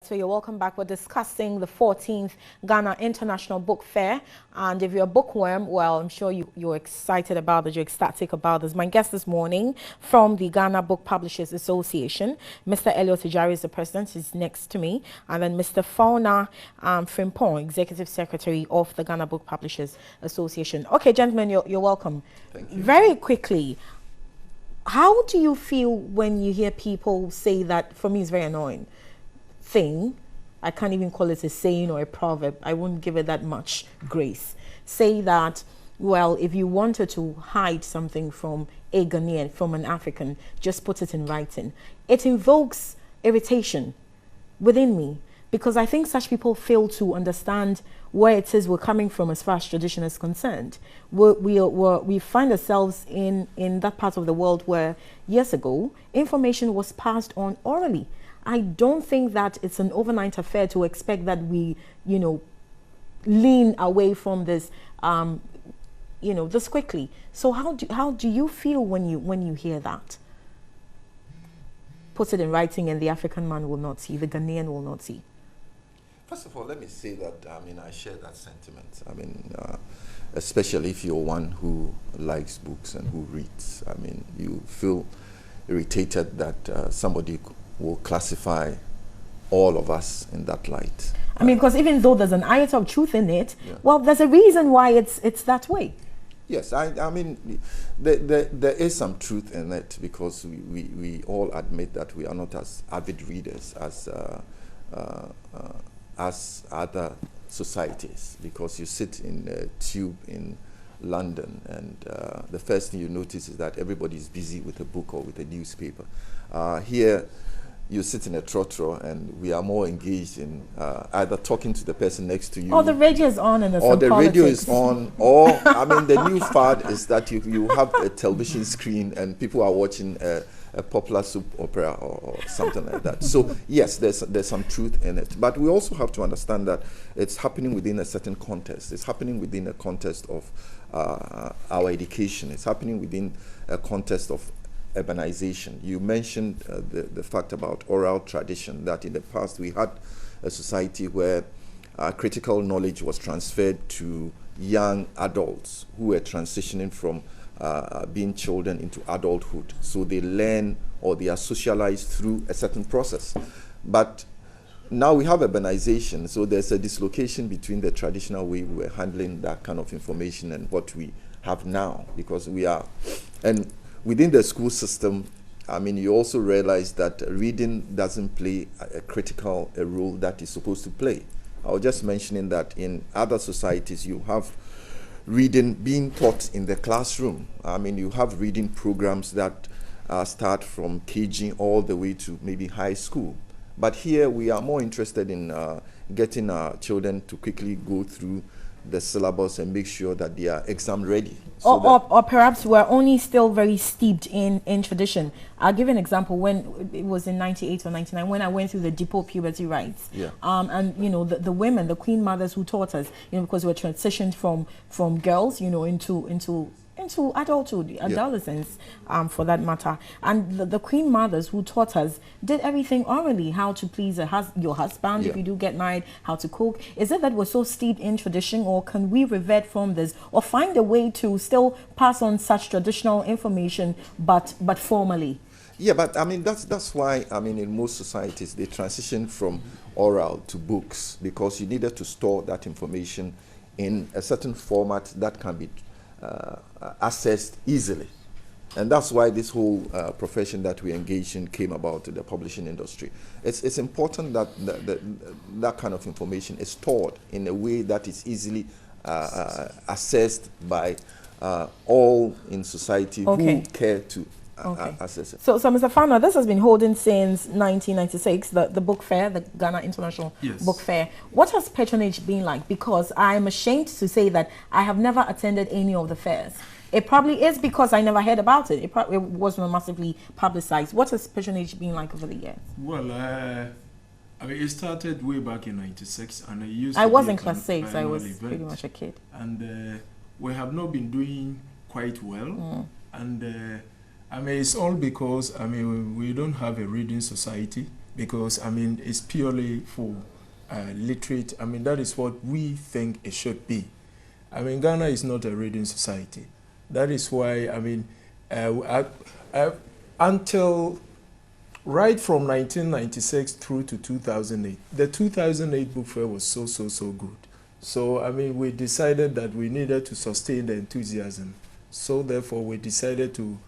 So you're welcome back. We're discussing the 14th Ghana International Book Fair. And if you're a bookworm, well, I'm sure you're excited about this, you're ecstatic about this. My guest this morning from the Ghana Book Publishers Association, Mr. Elliot Ejari is the president, he's next to me. And then Mr. Fauna Frimpong, executive secretary of the Ghana Book Publishers Association. Okay, gentlemen, you're welcome. Thank you. Very quickly, how do you feel when you hear people say that, for me it's very annoying, thing, I can't even call it a saying or a proverb, I wouldn't give it that much grace, say that, well, if you wanted to hide something from a Ghanaian, from an African, just put it in writing. It invokes irritation within me, because I think such people fail to understand where it is we're coming from as far as tradition is concerned. We find ourselves in that part of the world where years ago, information was passed on orally. I don't think that it's an overnight affair to expect that we, lean away from this, this quickly. So how do you feel when you hear that? Put it in writing and the African man will not see, the Ghanaian will not see. First of all, let me say that, I share that sentiment. Especially if you're one who likes books and who reads. You feel irritated that somebody will classify all of us in that light. Because even though there's an iota of truth in it, yeah. Well, there's a reason why it's that way. Yes, there is some truth in it, because we all admit that we are not as avid readers as other societies, because you sit in a tube in London and the first thing you notice is that everybody is busy with a book or with a newspaper. Here you sit in a trotro and we are more engaged in either talking to the person next to you, or the radio is on and or the radio is on, or the new fad is that you have a television screen and people are watching a popular soap opera or something like that. So yes, there's some truth in it, but we also have to understand that it's happening within a certain context. It's happening within a context of our education. It's happening within a context of urbanization. You mentioned the fact about oral tradition, that in the past we had a society where critical knowledge was transferred to young adults who were transitioning from being children into adulthood. So they learn or they are socialized through a certain process. But now we have urbanization, so there's a dislocation between the traditional way we were handling that kind of information and what we have now, because we are, and within the school system, you also realize that reading doesn't play a critical role that it's supposed to play. I was just mentioning that in other societies, you have reading being taught in the classroom. You have reading programs that start from KG all the way to maybe high school. But here we are more interested in getting our children to quickly go through the syllabus and make sure that they are exam ready. So or perhaps we're only still very steeped in tradition. I'll give an example. When it was in 98 or 99, when I went through the depot puberty rites, yeah. And the women, the queen mothers who taught us, because we were transitioned from girls, into adulthood, adolescence, for that matter. And the queen mothers who taught us did everything orally, how to please your husband, yeah. if you do get married, how to cook. Is it that we're so steeped in tradition, or can we revert from this, or find a way to still pass on such traditional information, but formally? Yeah, but that's why in most societies they transition from oral to books, because you needed to store that information in a certain format that can be accessed easily. And that's why this whole profession that we engage in came about, the publishing industry. It's important that that kind of information is stored in a way that is easily accessed by all in society who care to access it. So Mr. Fana, this has been holding since 1996, the book fair, the Ghana International Book Fair. What has patronage been like? Because I'm ashamed to say that I have never attended any of the fairs. It probably is because I never heard about it. It wasn't massively publicized. What has patronage been like over the years? Well, it started way back in 96, and I was in class 6. I was pretty much a kid. And we have not been doing quite well. And it's all because we don't have a reading society. because I mean it's purely for literate. I mean that is what we think it should be. I mean Ghana is not a reading society. That is why I mean until right from 1996 through to 2008, the 2008 book fair was so good. So I mean we decided that we needed to sustain the enthusiasm. So therefore we decided to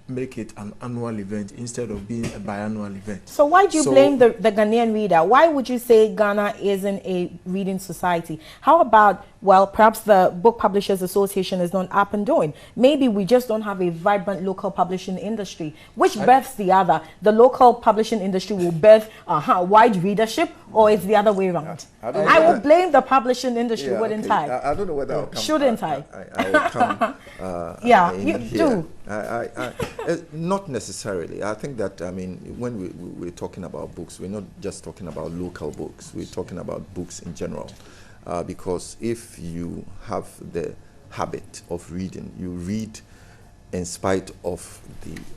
make it an annual event instead of being a biannual event. So why do you blame the Ghanaian reader? Why would you say Ghana isn't a reading society? How about, well, perhaps the Book Publishers Association is not up and doing. Maybe we just don't have a vibrant local publishing industry. Which births the other? The local publishing industry will birth wide readership, or it's the other way around? I will blame the publishing industry, wouldn't I? I don't know whether I'll come. Shouldn't I? I will come. Yeah, you do. Not necessarily. I think that, I mean, when we're talking about books, we're not just talking about local books. We're talking about books in general. Because if you have the habit of reading, you read in spite of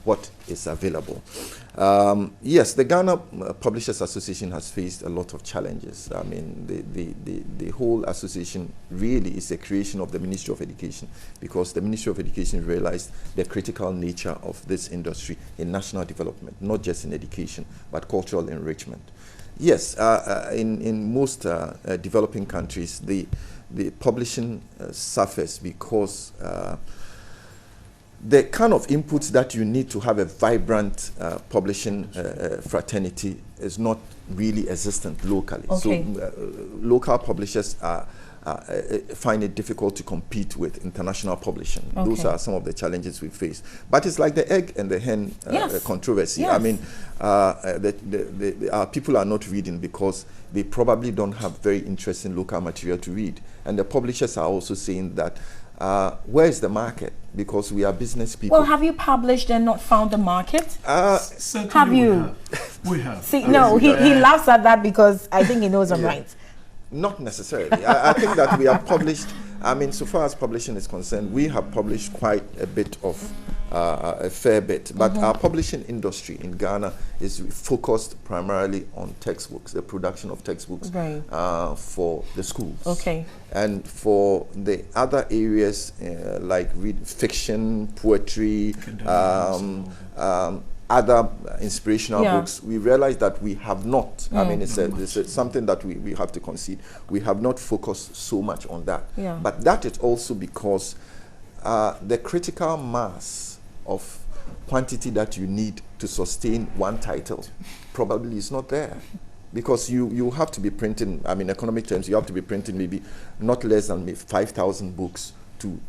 what is available. Yes, the Ghana Publishers Association has faced a lot of challenges. I mean, the whole association really is a creation of the Ministry of Education, because the Ministry of Education realized the critical nature of this industry in national development, not just in education, but cultural enrichment. Yes, in most developing countries, the publishing suffers because the kind of inputs that you need to have a vibrant publishing fraternity is not really existent locally. Okay. So local publishers find it difficult to compete with international publishing. Okay. Those are some of the challenges we face. But it's like the egg and the hen controversy. Yes. I mean, people are not reading because they probably don't have very interesting local material to read. And the publishers are also saying that where is the market? Because we are business people. Well, have you published and not found the market? Certainly Have you? We have. See, no, he laughs at that because I think he knows I'm right. Not necessarily. I think that we have published, I mean, so far as publishing is concerned, we have published quite a bit of, a fair bit. But our publishing industry in Ghana is focused primarily on textbooks, the production of textbooks for the schools. Okay. And for the other areas like fiction, poetry, other inspirational books, we realize that we have not, I mean, it's something that we have to concede. We have not focused so much on that. Yeah. But that is also because the critical mass of quantity that you need to sustain one title probably is not there. Because you have to be printing, I mean, economic terms, you have to be printing maybe not less than 5,000 books to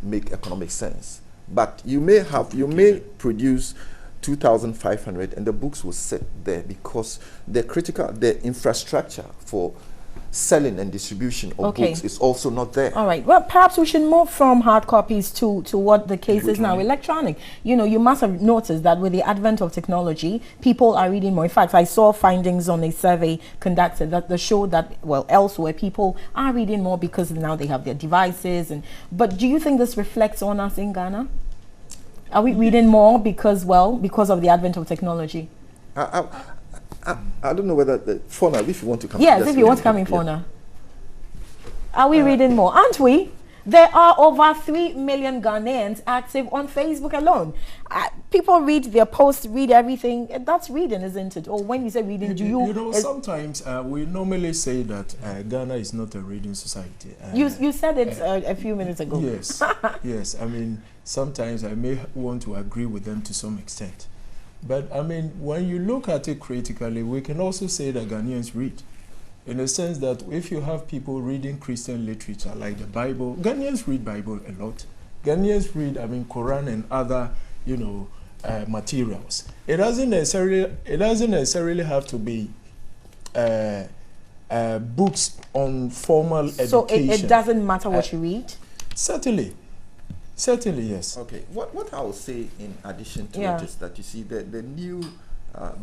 make economic sense. But you may produce 2,500 and the books will sit there because the infrastructure for selling and distribution of books is also not there. All right. Well, perhaps we should move from hard copies to what the case is now, electronic. You know, you must have noticed that with the advent of technology, people are reading more. In fact, I saw findings on a survey conducted that showed that, well, elsewhere people are reading more because now they have their devices. But do you think this reflects on us in Ghana? Are we reading more because of the advent of technology? I don't know whether Fauna, if you want to come. Yes, if you want to come in, Fauna. Are we reading more? Aren't we? There are over 3 million Ghanaians active on Facebook alone. People read their posts, read everything. That's reading, isn't it? Or when you say reading, do you... You know, sometimes we normally say that Ghana is not a reading society. You said it a few minutes ago. Yes, yes. I mean, sometimes I may want to agree with them to some extent. But I mean, when you look at it critically, we can also say that Ghanaians read. In the sense that if you have people reading Christian literature like the Bible, Ghanaians read Bible a lot. Ghanaians read, I mean, Quran and other, you know, materials. It doesn't necessarily have to be books on formal education. So it doesn't matter what you read? Certainly, yes. Okay, what I will say in addition to it is that you see the new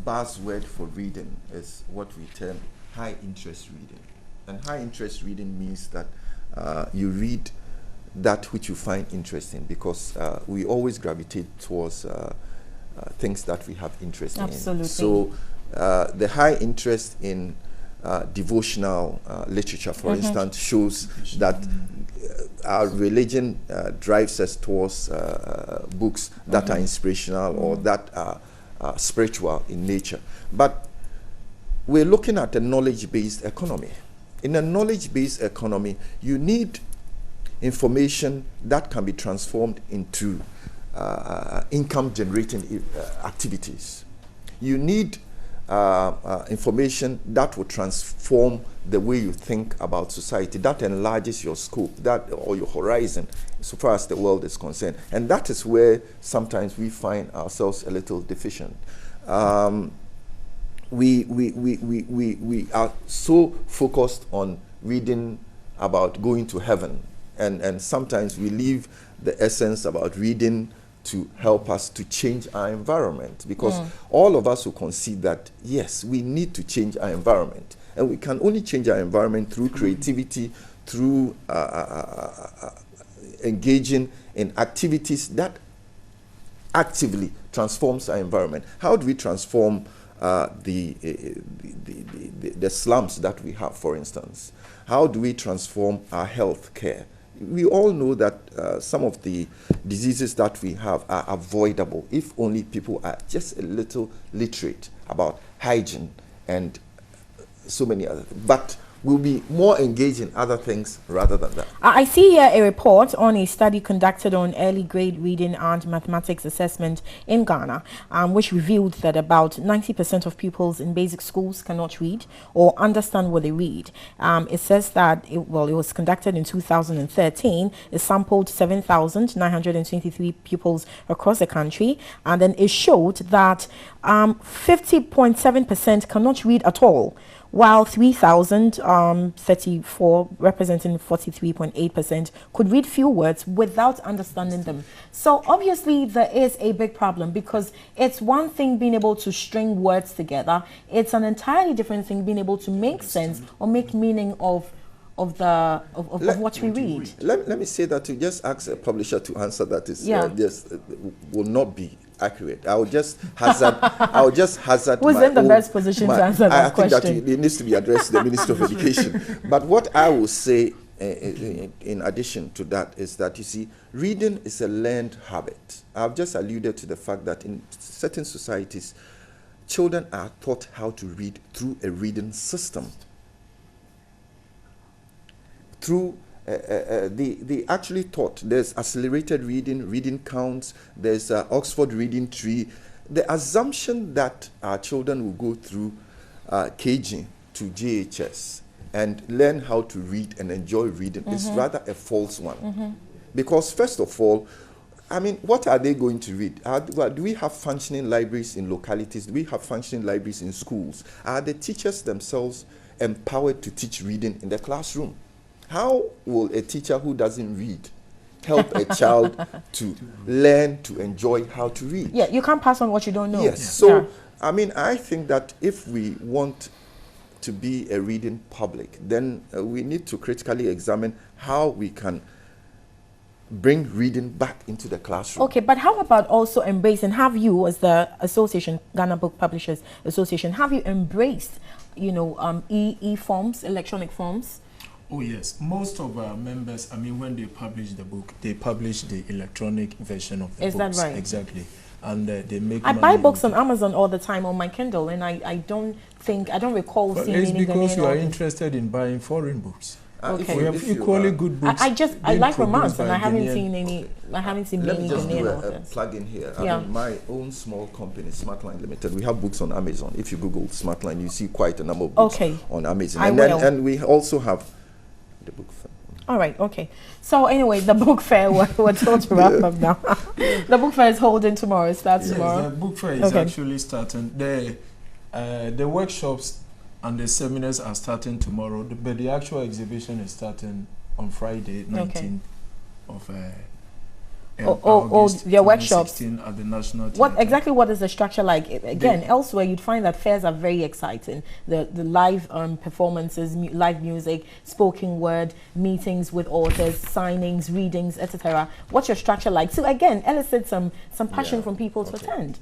buzzword for reading is what we term high interest reading. And high interest reading means that you read that which you find interesting, because we always gravitate towards things that we have interest in. Absolutely. So the high interest in devotional literature, for instance, shows that our religion drives us towards books that are inspirational or that are spiritual in nature. But we're looking at a knowledge-based economy. In a knowledge-based economy, you need information that can be transformed into income-generating activities. You need information that will transform the way you think about society, that enlarges your scope, that or your horizon, so far as the world is concerned. And that is where sometimes we find ourselves a little deficient. We are so focused on reading about going to heaven, and sometimes we leave the essence about reading to help us to change our environment, because all of us will concede that yes, we need to change our environment, and we can only change our environment through creativity, through engaging in activities that actively transforms our environment. How do we transform the slums that we have, for instance? How do we transform our health care? We all know that some of the diseases that we have are avoidable if only people are just a little literate about hygiene and so many other things. But we'll be more engaged in other things rather than that. I see here a report on a study conducted on early grade reading and mathematics assessment in Ghana, which revealed that about 90% of pupils in basic schools cannot read or understand what they read. It says that, it was conducted in 2013. It sampled 7,923 pupils across the country, and then it showed that 50.7% cannot read at all, while 3,034, representing 43.8%, could read few words without understanding them. So obviously there is a big problem, because it's one thing being able to string words together. It's an entirely different thing being able to make sense or make meaning of what we read. Let me say that to just ask a publisher to answer that is will not be accurate. I will just hazard. Who's in the best position to answer that question? I think that it needs to be addressed to the Minister of Education. But what I will say in addition to that is that, you see, reading is a learned habit. I've just alluded to the fact that in certain societies, children are taught how to read through a reading system. Through they actually taught there's accelerated reading, reading counts, there's Oxford reading tree. The assumption that our children will go through KG to JHS and learn how to read and enjoy reading is rather a false one. Because first of all, I mean, what are they going to read? Do we have functioning libraries in localities? Do we have functioning libraries in schools? Are the teachers themselves empowered to teach reading in the classroom? How will a teacher who doesn't read help a child to learn to enjoy how to read? Yeah, you can't pass on what you don't know. Yes. Yeah. So, I mean, I think that if we want to be a reading public, then we need to critically examine how we can bring reading back into the classroom. Okay, but how about also embracing, have you, as the association, Ghana Book Publishers Association, have you embraced, you know, e-forms, electronic forms? Oh yes, most of our members, I mean, when they publish the book, they publish the electronic version of the books. Is that right? Exactly. And they make I buy books on Amazon all the time on my Kindle, and I don't recall seeing any. It's because you are interested in buying foreign books. Okay. We have equally good books. I like romance, and I haven't seen many Let me just do authors. a plug in here. I mean, my own small company, Smartline Limited, we have books on Amazon. If you Google Smartline, you see quite a number of books on Amazon. And we also have the book fair. All right, okay. So anyway, the book fair, we're told to wrap up now. The book fair is holding tomorrow. It starts tomorrow. The book fair is actually starting. The workshops and the seminars are starting tomorrow, but the actual exhibition is starting on Friday, 19th of August, your workshops at the National Theatre. What is the structure like? Again, elsewhere you'd find that fairs are very exciting. The live performances, live music, spoken word, meetings with authors, signings, readings, etc. What's your structure like? So again, elicit some passion from people to attend.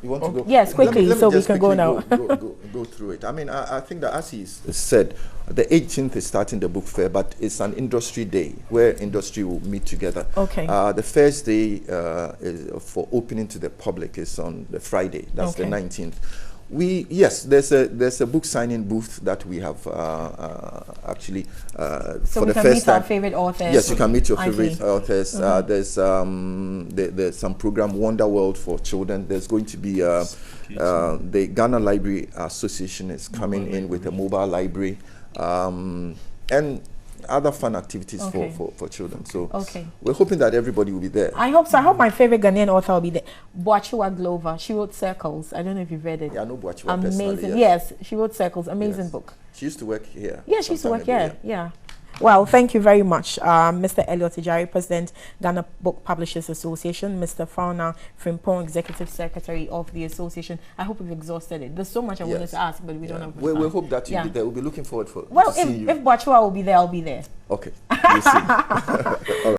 You want to go? Yes, quickly, Let me so we just can go quickly now. Go through it. I mean, I think that as he said, the 18th is starting the book fair, but it's an industry day where industry will meet together. Okay. The first day is for opening to the public is on the Friday. That's the 19th. Yes, there's a book signing booth that we have actually So for we the can first meet time. our favorite authors. Yes, you can meet your I favorite see. authors. There's some program Wonder World for children. There's going to be the Ghana Library Association is coming in with a mobile library, and other fun activities for children. So we're hoping that everybody will be there. I hope so. I hope my favorite Ghanaian author will be there. Boachiwa Glover. She wrote Circles. I don't know if you've read it. Yeah, I know Boachiwa Amazing. personally, Yes, she wrote Circles. Amazing book. She used to work here. Yeah, she used to work here. Yeah. Well, thank you very much, Mr. Elliot Ijari, President, Ghana Book Publishers Association, Mr. Fauna Frimpong, Executive Secretary of the Association. I hope we've exhausted it. There's so much I wanted to ask, but we don't have time. We hope that you'll be there. We'll be looking forward to Well, see you. if Boachiwa will be there, I'll be there. Okay. We'll see. All right.